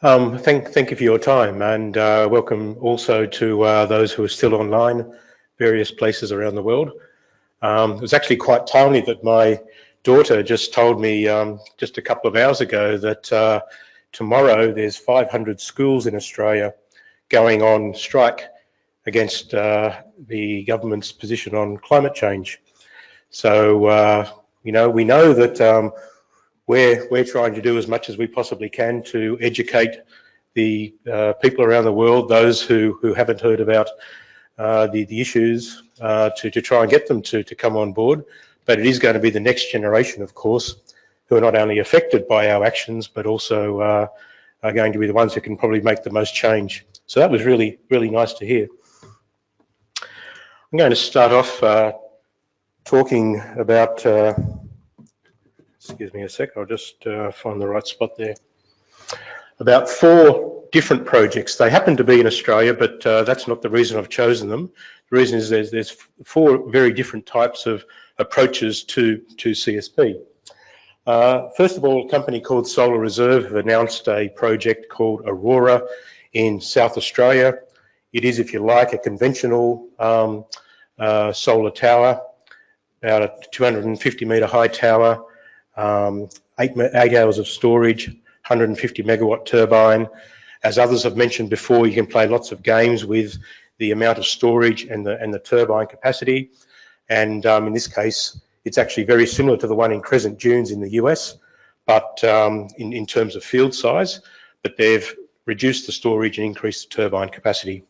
Thank you for your time, and welcome also to those who are still online, various places around the world. It was actually quite timely that my daughter just told me just a couple of hours ago that tomorrow there's 500 schools in Australia going on strike against the government's position on climate change. So, you know, we know that we're trying to do as much as we possibly can to educate the people around the world, those who haven't heard about the issues, to try and get them to come on board. But it is going to be the next generation, of course, who are not only affected by our actions, but also are going to be the ones who can probably make the most change. So that was really, really nice to hear. I'm going to start off talking about, excuse me a sec, I'll just find the right spot there, about 4 different projects. They happen to be in Australia, but that's not the reason I've chosen them. The reason is there's 4 very different types of approaches to CSP. First of all, a company called Solar Reserve have announced a project called Aurora in South Australia. It is, if you like, a conventional solar tower, about a 250 metre high tower, 8 hours of storage, 150 megawatt turbine. As others have mentioned before, you can play lots of games with the amount of storage and the turbine capacity. And in this case, it's actually very similar to the one in Crescent Dunes in the US, but in terms of field size, but they've reduced the storage and increased the turbine capacity.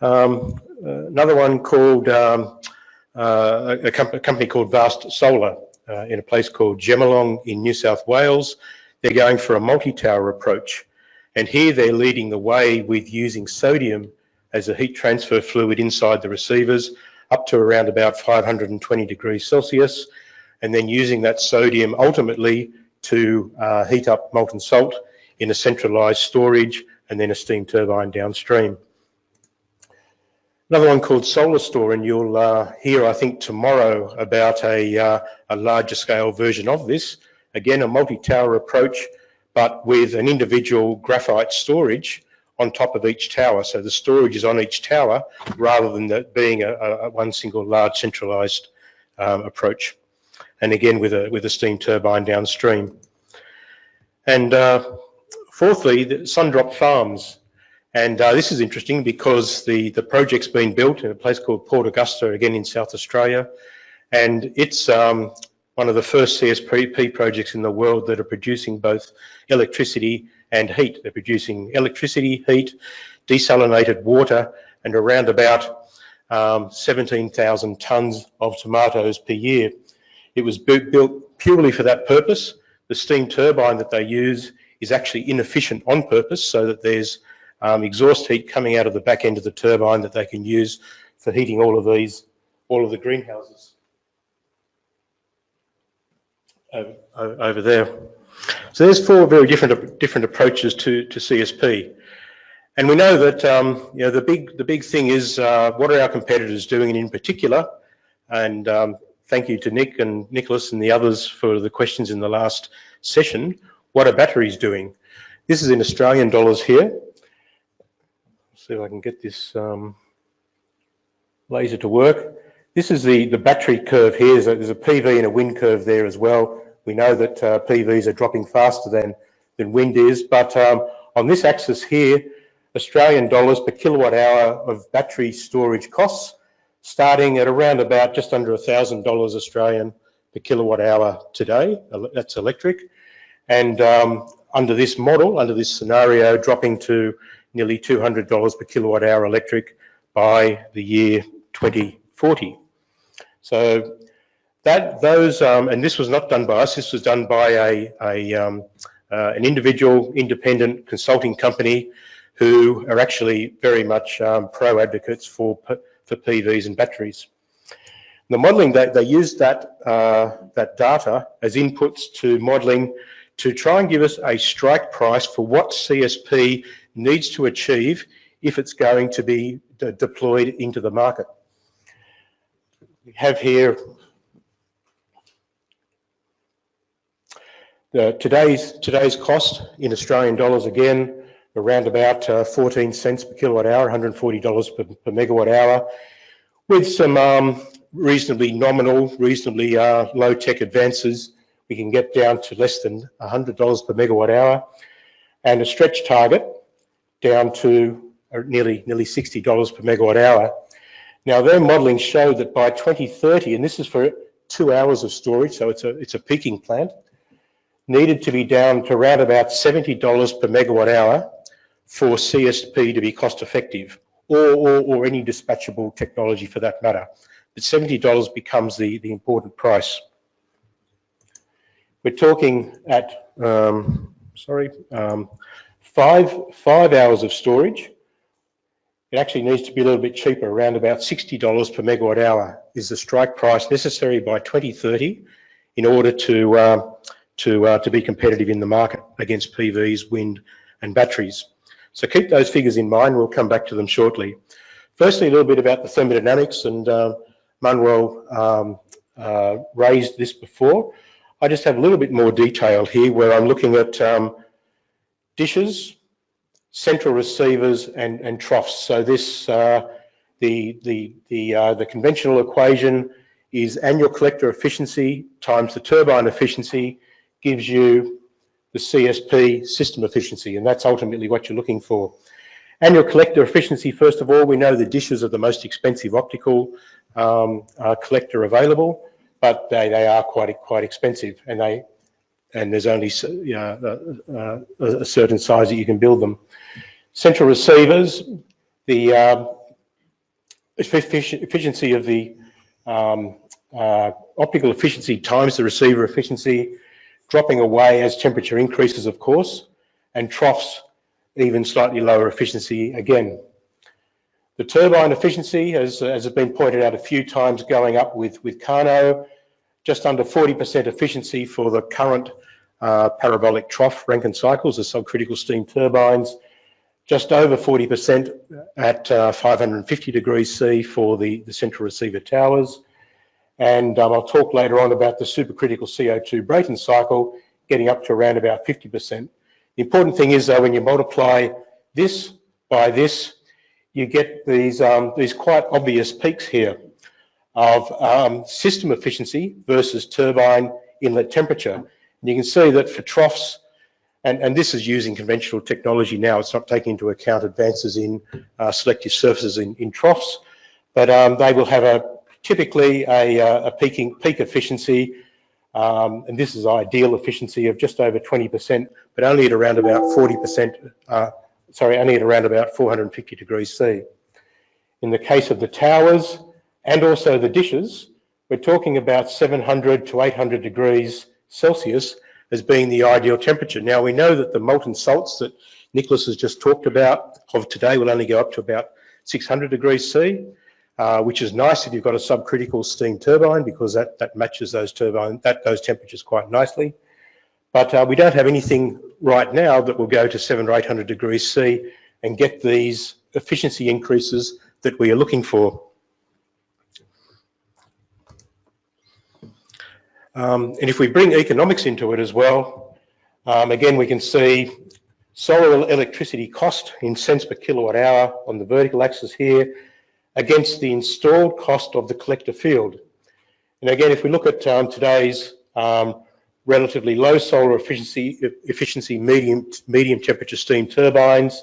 Another one called, a company called Vast Solar in a place called Gemelong in New South Wales. They're going for a multi-tower approach. And here they're leading the way with using sodium as a heat transfer fluid inside the receivers up to around about 520 degrees Celsius, and then using that sodium ultimately to heat up molten salt in a centralised storage and then a steam turbine downstream. Another one called Solarstore, and you'll hear, I think, tomorrow about a larger scale version of this. Again, a multi-tower approach, but with an individual graphite storage on top of each tower. So the storage is on each tower rather than that being a one single large centralised approach. And again, with a steam turbine downstream. And fourthly, the Sundrop Farms. And this is interesting because the project's been built in a place called Port Augusta, again in South Australia. And it's one of the first CSP projects in the world that are producing both electricity and heat. They're producing electricity, heat, desalinated water, and around about 17,000 tonnes of tomatoes per year. It was built purely for that purpose. The steam turbine that they use is actually inefficient on purpose, so that there's exhaust heat coming out of the back end of the turbine that they can use for heating all of the greenhouses over there. So there's 4 very different approaches to CSP, and we know that you know, the big thing is what are our competitors doing, and in particular, and thank you to Nick and Nicholas and the others for the questions in the last session. What are batteries doing? This is in Australian dollars here. See if I can get this laser to work. This is the battery curve here. There's a PV and a wind curve there as well. We know that PVs are dropping faster than wind is, but on this axis here, Australian dollars per kilowatt hour of battery storage costs, starting at around about just under $1,000 Australian per kilowatt hour today. That's electric. And under this model, under this scenario, dropping to nearly $200 per kilowatt hour electric by the year 2040. So those, and this was not done by us, this was done by an individual independent consulting company who are actually very much pro advocates for PVs and batteries. The modelling, they used that data as inputs to modelling to try and give us a strike price for what CSP needs to achieve if it's going to be deployed into the market. We have here Today's cost in Australian dollars, again, around about 14 cents per kilowatt hour, $140 per megawatt hour, with some reasonably nominal, reasonably low-tech advances. We can get down to less than $100 per megawatt hour, and a stretch target down to nearly $60 per megawatt hour. Now, their modelling showed that by 2030, and this is for 2 hours of storage, so it's a peaking plant, needed to be down to around about $70 per megawatt hour for CSP to be cost effective, or any dispatchable technology for that matter. But $70 becomes the important price. We're talking at, 5 hours of storage. It actually needs to be a little bit cheaper, around about $60 per megawatt hour is the strike price necessary by 2030 in order to be competitive in the market against PVs, wind and batteries. So keep those figures in mind. We'll come back to them shortly. Firstly, a little bit about the thermodynamics, and Manuel raised this before. I just have a little bit more detail here where I'm looking at dishes, central receivers and troughs. So this, the conventional equation is annual collector efficiency times the turbine efficiency gives you the CSP system efficiency, and that's ultimately what you're looking for. Annual collector efficiency, first of all, we know the dishes are the most expensive optical collector available, but they are quite expensive, and there's only a certain size that you can build them. Central receivers, the efficiency of the optical efficiency times the receiver efficiency, dropping away as temperature increases, of course, and troughs, even slightly lower efficiency again. The turbine efficiency, as has been pointed out a few times, going up with Carno, just under 40% efficiency for the current parabolic trough Rankine cycles, the subcritical steam turbines, just over 40% at 550 degrees C for the central receiver towers. And I'll talk later on about the supercritical CO2 Brayton cycle, getting up to around about 50%. The important thing is, though, when you multiply this by this, you get these quite obvious peaks here of system efficiency versus turbine inlet temperature. And you can see that for troughs, and this is using conventional technology now, it's not taking into account advances in selective surfaces in troughs, but they will have typically a peak efficiency, and this is ideal efficiency of just over 20%, but only at around about 40%, only at around about 450 degrees C. In the case of the towers and also the dishes, we're talking about 700 to 800 degrees Celsius as being the ideal temperature. Now, we know that the molten salts that Nicholas has just talked about of today will only go up to about 600 degrees C, which is nice if you've got a subcritical steam turbine, because that matches those temperatures quite nicely. But we don't have anything right now that will go to 700 or 800 degrees C and get these efficiency increases that we are looking for. And if we bring economics into it as well, again, we can see solar electricity cost in cents per kilowatt hour on the vertical axis here against the installed cost of the collector field. And again, if we look at today's relatively low solar efficiency medium temperature steam turbines,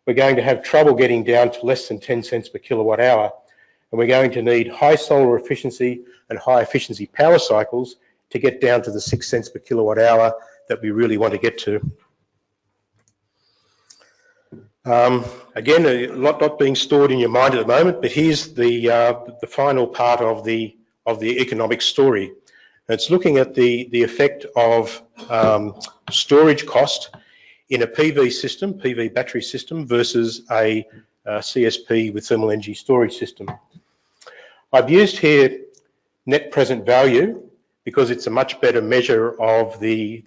we're going to have trouble getting down to less than 10 cents per kilowatt hour. And we're going to need high solar efficiency and high efficiency power cycles to get down to the 6 cents per kilowatt hour that we really want to get to. Again, a lot not being stored in your mind at the moment, but here's the final part of the economic story. It's looking at the effect of storage cost in a PV system, PV battery system, versus a CSP with thermal energy storage system. I've used here net present value because it's a much better measure of the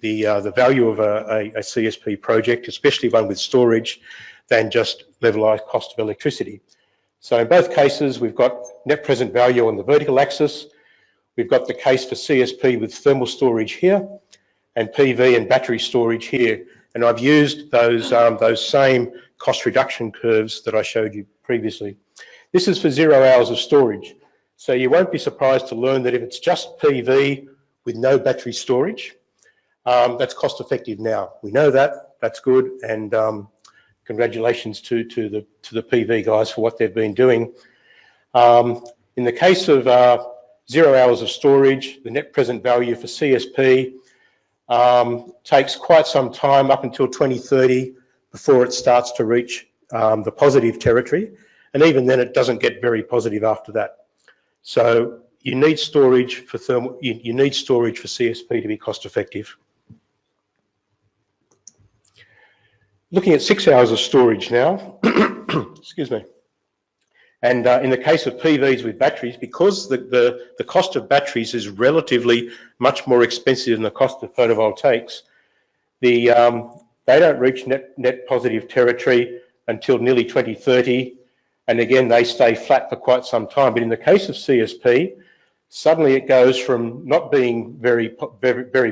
value of a CSP project, especially one with storage, than just levelized cost of electricity. So in both cases, we've got net present value on the vertical axis. We've got the case for CSP with thermal storage here, and PV and battery storage here. And I've used those same cost reduction curves that I showed you previously. This is for 0 hours of storage. So you won't be surprised to learn that if it's just PV with no battery storage, that's cost effective now. We know that, that's good, and congratulations to the PV guys for what they've been doing. In the case of 0 hours of storage, the net present value for CSP takes quite some time, up until 2030, before it starts to reach the positive territory, and even then it doesn't get very positive after that. So you need storage for you need storage for CSP to be cost effective. Looking at 6 hours of storage now, excuse me. And in the case of PVs with batteries, because the cost of batteries is relatively much more expensive than the cost of photovoltaics, they don't reach net positive territory until nearly 2030. And again, they stay flat for quite some time. But in the case of CSP, suddenly it goes from not being very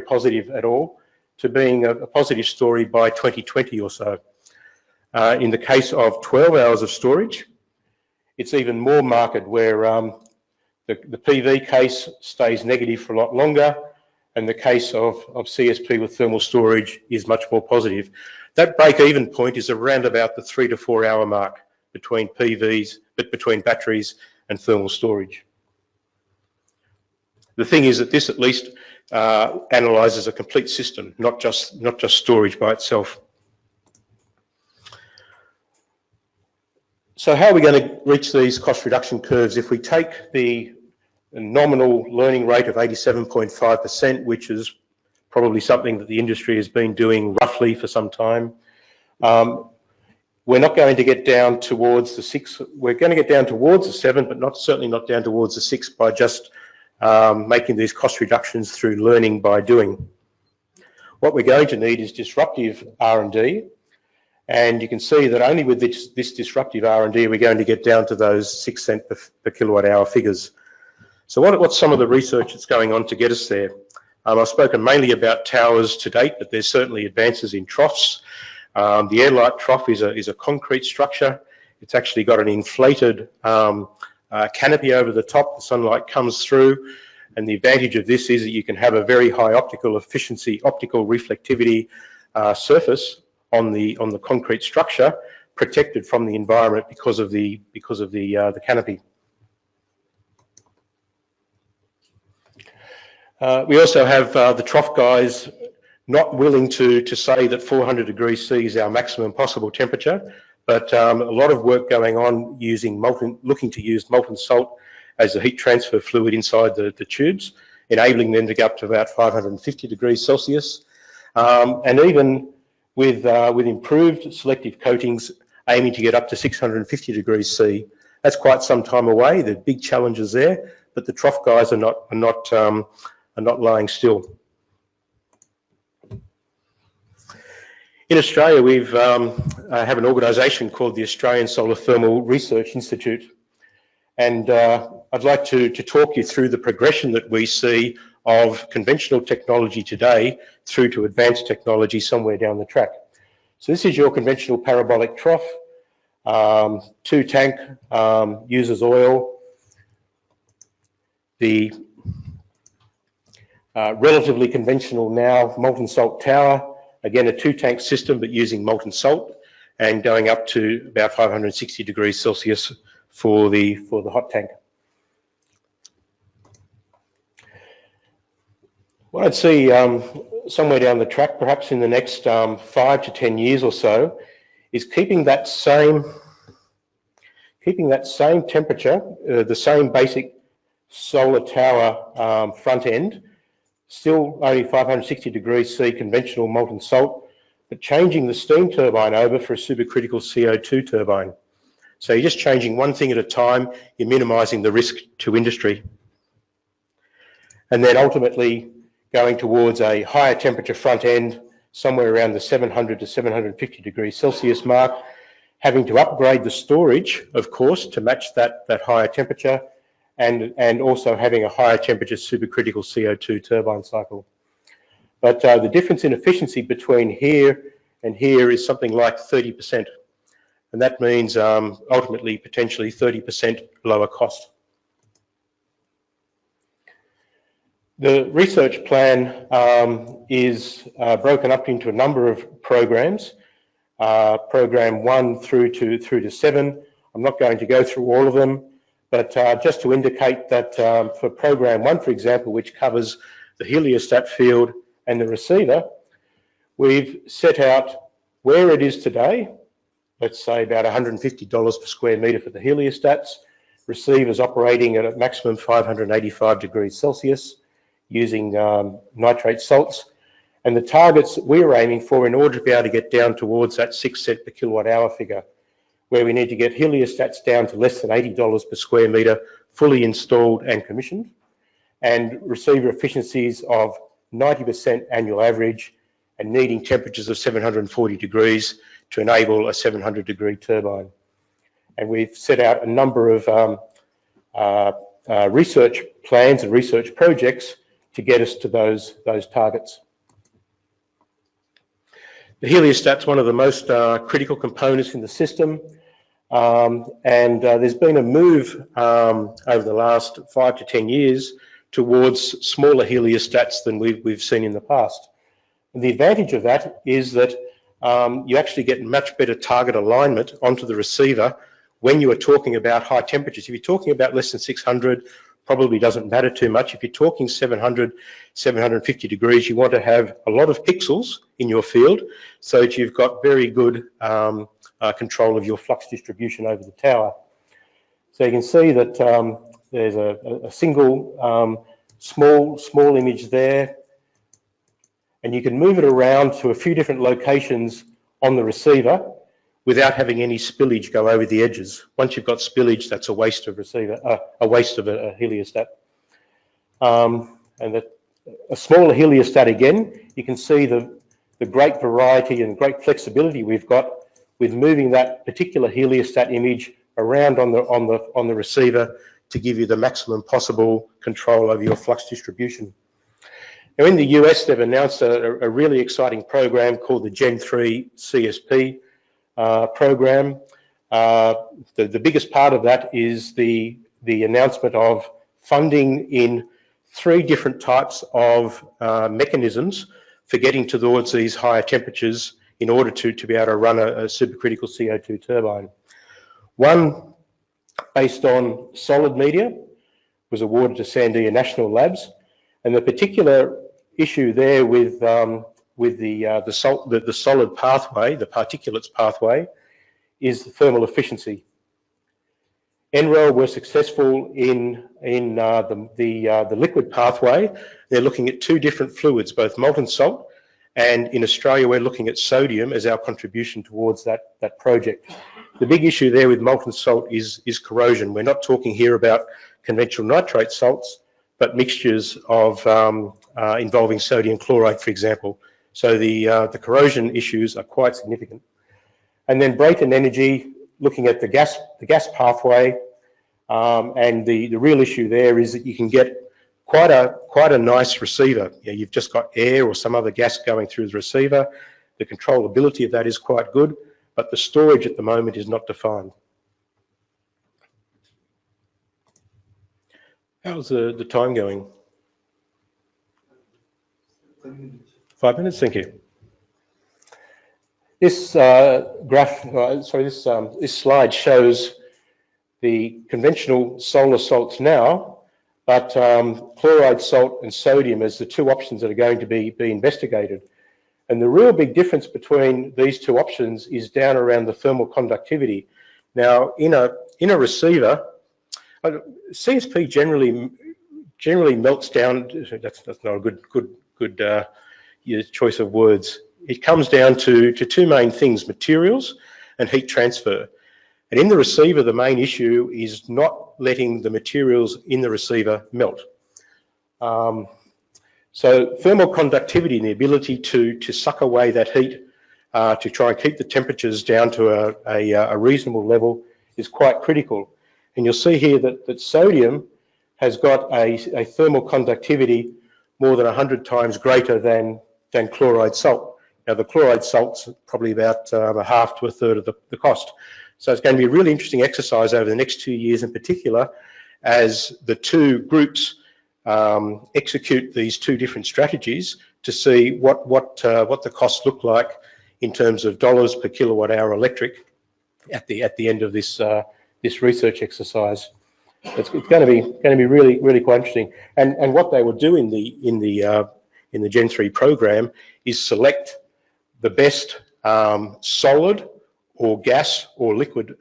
positive at all to being a positive story by 2020 or so. In the case of 12 hours of storage, it's even more marked, where the PV case stays negative for a lot longer, and the case of CSP with thermal storage is much more positive. That break-even point is around about the 3 to 4 hour mark between PVs, but between batteries and thermal storage. The thing is that this at least analyses a complete system, not just storage by itself. So how are we going to reach these cost reduction curves? If we take the nominal learning rate of 87.5%, which is probably something that the industry has been doing roughly for some time, we're not going to get down towards the 6. We're going to get down towards the 7, but certainly not down towards the 6 by just making these cost reductions through learning by doing. What we're going to need is disruptive R&D. And you can see that only with this disruptive R&D, we're going to get down to those 6 cent per kilowatt hour figures. So what's some of the research that's going on to get us there? I've spoken mainly about towers to date, but there's certainly advances in troughs. The airlight trough is a concrete structure. It's actually got an inflated canopy over the top. The sunlight comes through, and the advantage of this is that you can have a very high optical efficiency, optical reflectivity surface on the concrete structure, protected from the environment because of the canopy. We also have the trough guys not willing to say that 400 degrees C is our maximum possible temperature, but a lot of work going on looking to use molten salt as a heat transfer fluid inside the tubes, enabling them to go up to about 550 degrees Celsius, and even with improved selective coatings aiming to get up to 650 degrees C. That's quite some time away. There are big challenges there, but the trough guys are not lying still. In Australia, we have an organisation called the Australian Solar Thermal Research Institute, and I'd like to talk you through the progression that we see of conventional technology today through to advanced technology somewhere down the track. So this is your conventional parabolic trough, 2-tank, uses oil. The relatively conventional now molten salt tower, again a 2-tank system but using molten salt, and going up to about 560 degrees Celsius for the hot tank. What I'd see somewhere down the track, perhaps in the next 5 to 10 years or so, is keeping that same temperature, the same basic solar tower front end, still only 560 degrees C conventional molten salt, but changing the steam turbine over for a supercritical CO2 turbine. So you're just changing one thing at a time, you're minimising the risk to industry. And then ultimately going towards a higher temperature front end, somewhere around the 700 to 750 degrees Celsius mark, having to upgrade the storage, of course, to match that higher temperature, and also having a higher temperature supercritical CO2 turbine cycle. But the difference in efficiency between here and here is something like 30%. And that means ultimately potentially 30% lower cost. The research plan is broken up into a number of programs. Program 1 through to 7. I'm not going to go through all of them, but just to indicate that for program 1, for example, which covers the heliostat field and the receiver, we've set out where it is today. Let's say about $150 per square metre for the heliostats. Receivers operating at a maximum 585 degrees Celsius using nitrate salts. And the targets that we're aiming for in order to be able to get down towards that 6 cent per kilowatt hour figure, where we need to get heliostats down to less than $80 per square metre, fully installed and commissioned, and receiver efficiencies of 90% annual average, and needing temperatures of 740 degrees to enable a 700 degree turbine. And we've set out a number of research plans and research projects to get us to those targets. The heliostat's one of the most critical components in the system, and there's been a move over the last 5 to 10 years towards smaller heliostats than we've seen in the past. And the advantage of that is that you actually get much better target alignment onto the receiver when you are talking about high temperatures. If you're talking about less than 600, probably doesn't matter too much. If you're talking 700, 750 degrees, you want to have a lot of pixels in your field so that you've got very good control of your flux distribution over the tower. So you can see that there's a single small image there, and you can move it around to a few different locations on the receiver without having any spillage go over the edges. Once you've got spillage, that's a waste of receiver, a waste of a heliostat. And a smaller heliostat again, you can see the great variety and great flexibility we've got with moving that particular heliostat image around on the receiver to give you the maximum possible control over your flux distribution. Now in the US, they've announced a really exciting program called the Gen3 CSP program. The biggest part of that is the announcement of funding in 3 different types of mechanisms for getting towards these higher temperatures in order to be able to run a supercritical CO2 turbine. One, based on solid media, was awarded to Sandia National Labs, and the particular issue there with the solid pathway, the particulates pathway, is the thermal efficiency. NREL were successful in the liquid pathway. They're looking at 2 different fluids, both molten salt, and in Australia we're looking at sodium as our contribution towards that project. The big issue there with molten salt is corrosion. We're not talking here about conventional nitrate salts, but mixtures of involving sodium chloride, for example. So the corrosion issues are quite significant. And then Brayton Energy, looking at the gas pathway, and the real issue there is that you can get quite a nice receiver. You've just got air or some other gas going through the receiver. The controllability of that is quite good, but the storage at the moment is not defined. How's the time going? 5 minutes, thank you. This this slide shows the conventional solar salts now, but chloride salt and sodium as the 2 options that are going to be investigated. And the real big difference between these 2 options is down around the thermal conductivity. Now, in a receiver, CSP generally melts down. That's not a good choice of words. It comes down to 2 main things: materials and heat transfer. And in the receiver, the main issue is not letting the materials in the receiver melt. So thermal conductivity and the ability to suck away that heat to try and keep the temperatures down to a reasonable level is quite critical. And you'll see here that sodium has got a thermal conductivity more than 100 times greater than chloride salt. Now the chloride salt's probably about a half to a third of the cost. So it's going to be a really interesting exercise over the next 2 years in particular, as the two groups execute these two different strategies to see what the costs look like in terms of dollars per kilowatt hour electric at the end of this this research exercise. It's going to be really quite interesting. And what they will do in the Gen3 program is select the best solid or gas or liquid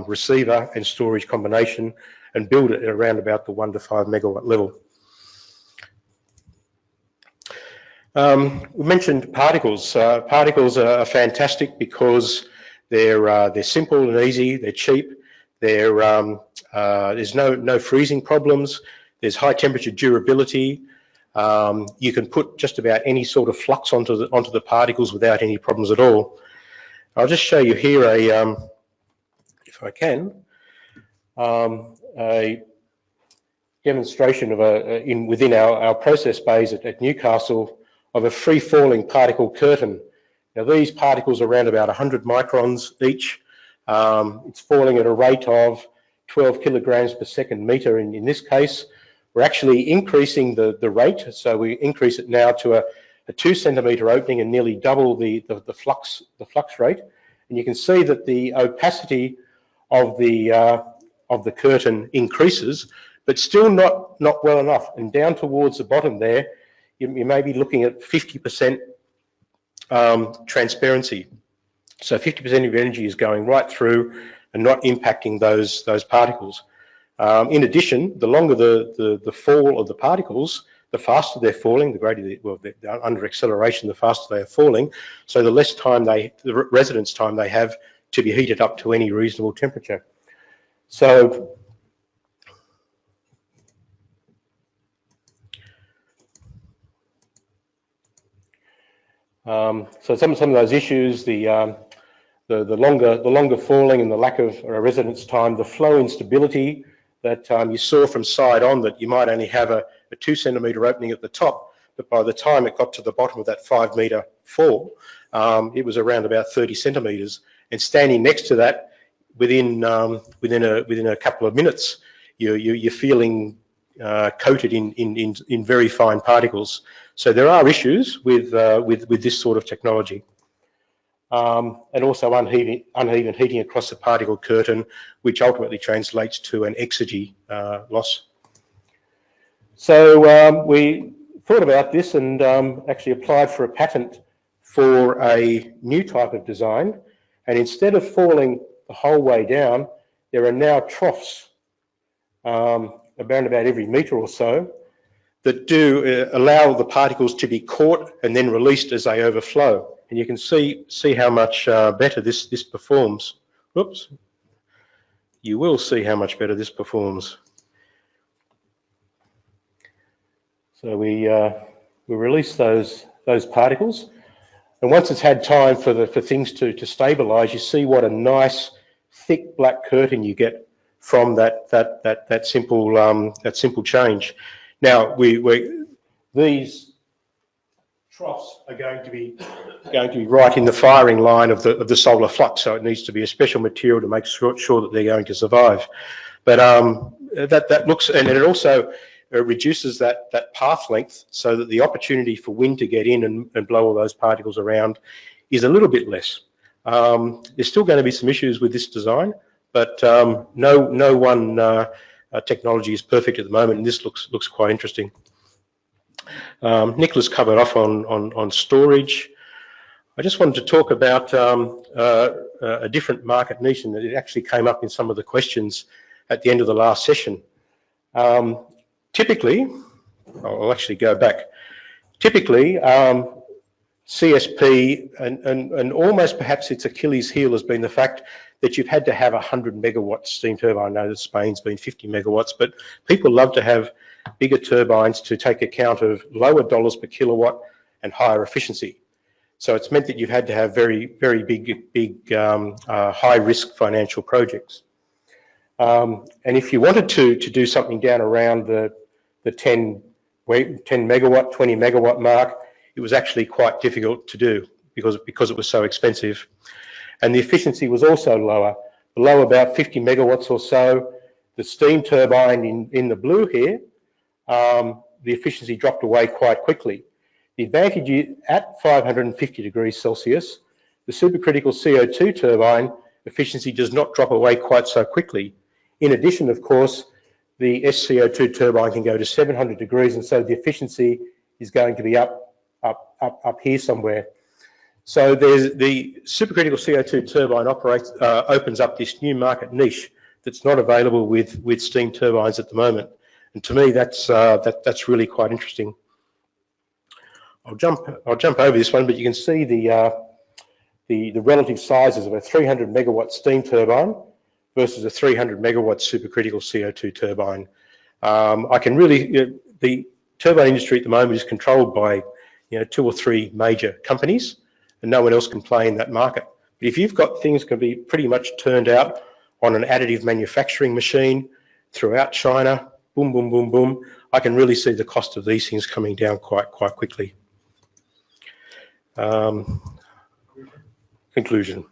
receiver and storage combination and build it at around about the 1 to 5 megawatt level. We mentioned particles. Particles are fantastic because they're simple and easy. They're cheap. There's no freezing problems. There's high temperature durability. You can put just about any sort of flux onto the particles without any problems at all. I'll just show you here if I can, a demonstration of within our process bays at Newcastle of a free-falling particle curtain. Now these particles are around about 100 microns each. It's falling at a rate of 12 kilograms per second meter in this case. We're actually increasing the rate, so we increase it now to a 2 centimeter opening and nearly double the flux rate. And you can see that the opacity of the curtain increases, but still not well enough. And down towards the bottom there, you may be looking at 50% transparency. So 50% of your energy is going right through and not impacting those particles. In addition, the longer the fall of the particles, the faster they're falling, the greater they're under acceleration, the faster they are falling. So the less time the residence time they have to be heated up to any reasonable temperature. So some of those issues, the longer falling and the lack of residence time, the flow instability that you saw from side on, that you might only have a 2 centimeter opening at the top, but by the time it got to the bottom of that 5 meter fall, it was around about 30 centimeters. And standing next to that, within a couple of minutes, you're feeling coated in very fine particles. So there are issues with this sort of technology. And also uneven heating across the particle curtain, which ultimately translates to an exergy loss. So we thought about this and actually applied for a patent for a new type of design. And instead of falling the whole way down, there are now troughs around about every metre or so that do allow the particles to be caught and then released as they overflow. And you can see how much better this performs. Whoops. You will see how much better this performs. So we release those particles, and once it's had time for things to stabilise, you see what a nice thick black curtain you get from that simple change. Now these troughs are going to be right in the firing line of the solar flux, so it needs to be a special material to make sure that they're going to survive. But that looks, and it also reduces that path length, so that the opportunity for wind to get in and blow all those particles around is a little bit less. There's still going to be some issues with this design, but no one technology is perfect at the moment, and this looks quite interesting. Nicholas covered off on storage. I just wanted to talk about a different market niche, and it actually came up in some of the questions at the end of the last session. Typically, I'll actually go back. Typically, CSP and almost perhaps its Achilles heel has been the fact that you've had to have a 100 megawatt steam turbine. I know that Spain's been 50 megawatts, but people love to have bigger turbines to take account of lower dollars per kilowatt and higher efficiency. So it's meant that you've had to have very big high risk financial projects. And if you wanted to do something down around the 10 megawatt, 20 megawatt mark, it was actually quite difficult to do because it was so expensive. And the efficiency was also lower, below about 50 megawatts or so. The steam turbine in the blue here, the efficiency dropped away quite quickly. The advantage is at 550 degrees Celsius, the supercritical CO2 turbine efficiency does not drop away quite so quickly. In addition, of course, the SCO2 turbine can go to 700 degrees, and so the efficiency is going to be up here somewhere. So there's the supercritical CO2 turbine opens up this new market niche that's not available with steam turbines at the moment. And to me, that's really quite interesting. I'll jump over this one, but you can see the relative sizes of a 300 megawatt steam turbine versus a 300 megawatt supercritical CO2 turbine. I can really, the turbine industry at the moment is controlled by 2 or 3 major companies, and no one else can play in that market. But if you've got things can be pretty much turned out on an additive manufacturing machine throughout China, boom, boom, boom, boom, I can really see the cost of these things coming down quite quickly. Conclusion.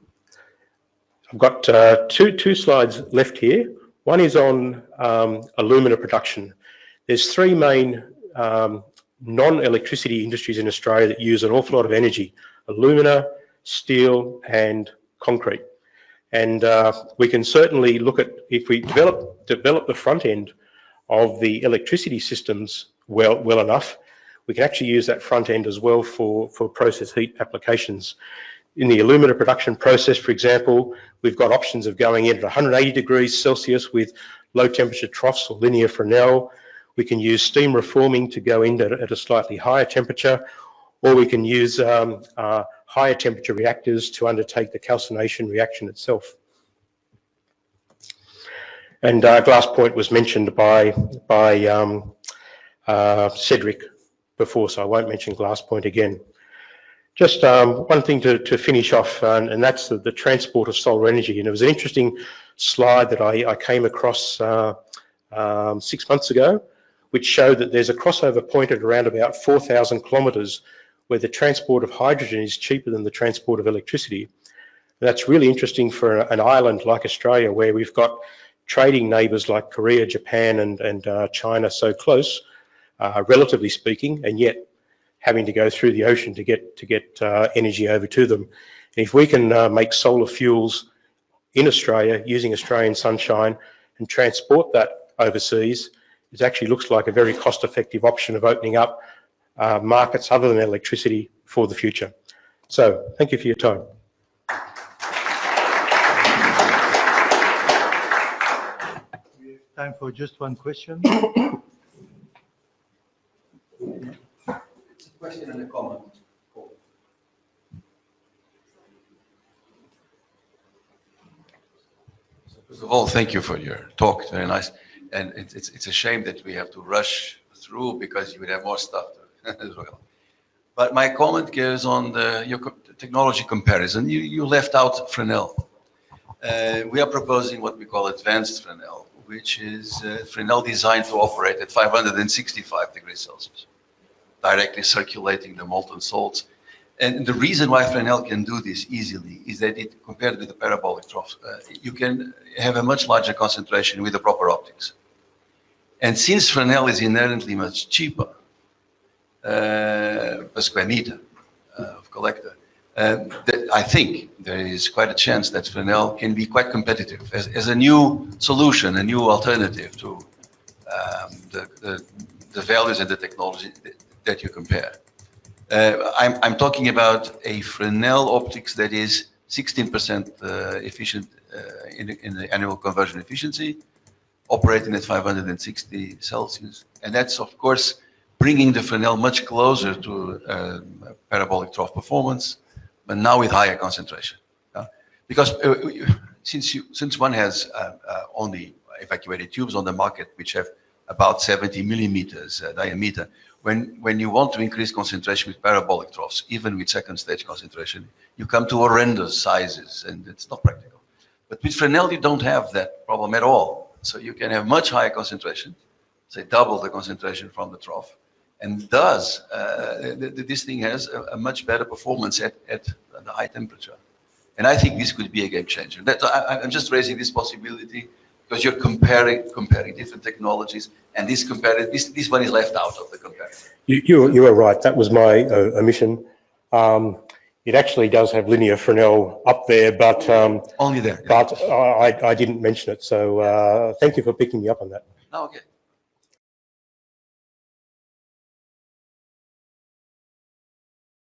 I've got two slides left here. One is on alumina production. There's 3 main non-electricity industries in Australia that use an awful lot of energy: alumina, steel and concrete. And we can certainly look at, if we develop the front end of the electricity systems well enough, we can actually use that front end as well for process heat applications. In the alumina production process, for example, we've got options of going in at 180 degrees Celsius with low temperature troughs or linear Fresnel. We can use steam reforming to go in at a slightly higher temperature, or we can use higher temperature reactors to undertake the calcination reaction itself. And glass point was mentioned by Cedric before, so I won't mention glass point again. Just one thing to finish off, and that's the transport of solar energy. And it was an interesting slide that I came across 6 months ago, which showed that there's a crossover point at around about 4,000 kilometres where the transport of hydrogen is cheaper than the transport of electricity. And that's really interesting for an island like Australia, where we've got trading neighbours like Korea, Japan and China so close, relatively speaking, and yet having to go through the ocean to get energy over to them. And if we can make solar fuels in Australia using Australian sunshine and transport that overseas, it actually looks like a very cost-effective option of opening up markets other than electricity for the future. So thank you for your time. We have time for just one question. Question and a comment. So first of all, thank you for your talk. Very nice. And it's a shame that we have to rush through because you would have more stuff as well. But my comment goes on your technology comparison. You left out Fresnel. We are proposing what we call advanced Fresnel, which is Fresnel designed to operate at 565 degrees Celsius. Directly circulating the molten salts. And the reason why Fresnel can do this easily is that it, compared with the parabolic troughs, you can have a much larger concentration with the proper optics. And since Fresnel is inherently much cheaper per square meter of collector, I think there is quite a chance that Fresnel can be quite competitive as a new solution, a new alternative to the values and the technology that you compare. I'm talking about a Fresnel optics that is 16% efficient in the annual conversion efficiency, operating at 560 Celsius. And that's, of course, bringing the Fresnel much closer to parabolic trough performance, but now with higher concentration. Because since one has only evacuated tubes on the market, which have about 70 millimeters diameter, when you want to increase concentration with parabolic troughs, even with second stage concentration, you come to horrendous sizes, and it's not practical. But with Fresnel, you don't have that problem at all. So you can have much higher concentration, say double the concentration from the trough, And thus, this thing has a much better performance at the high temperature. And I think this could be a game changer. I'm just raising this possibility because you're comparing different technologies, and this one is left out of the comparison. You are right. That was my omission. It actually does have linear Fresnel up there, but only there. But I didn't mention it. So thank you for picking me up on that. Oh, okay.